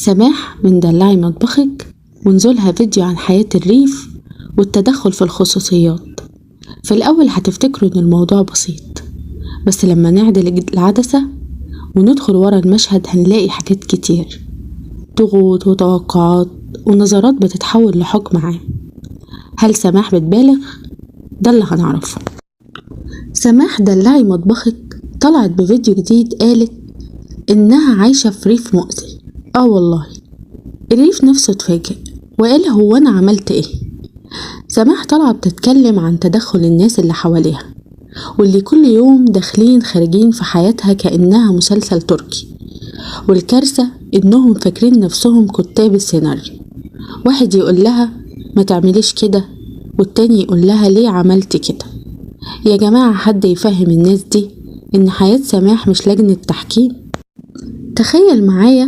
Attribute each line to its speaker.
Speaker 1: سماح من دلعي مطبخك ونزولها فيديو عن حياة الريف والتدخل في الخصوصيات. في الأول هتفتكروا إن الموضوع بسيط، بس لما نعدل العدسة وندخل ورا المشهد هنلاقي حاجات كتير، ضغوط وتوقعات ونظرات بتتحول لحكم عام. هل سماح بتبالغ؟ ده اللي هنعرفه. سماح دلعي مطبخك طلعت بفيديو جديد قالت إنها عايشة في ريف مؤذي. والله الريف نفسه اتفاجئ وقال هو أنا عملت إيه؟ سماح طالعة بتتكلم عن تدخل الناس اللي حواليها واللي كل يوم داخلين خارجين في حياتها كأنها مسلسل تركي، والكارثة إنهم فاكرين نفسهم كتاب السيناريو. واحد يقول لها ما تعمليش كده، والتاني يقول لها ليه عملتي كده؟ يا جماعة حد يفهم الناس دي إن حياة سماح مش لجنة تحكيم. تخيل معايا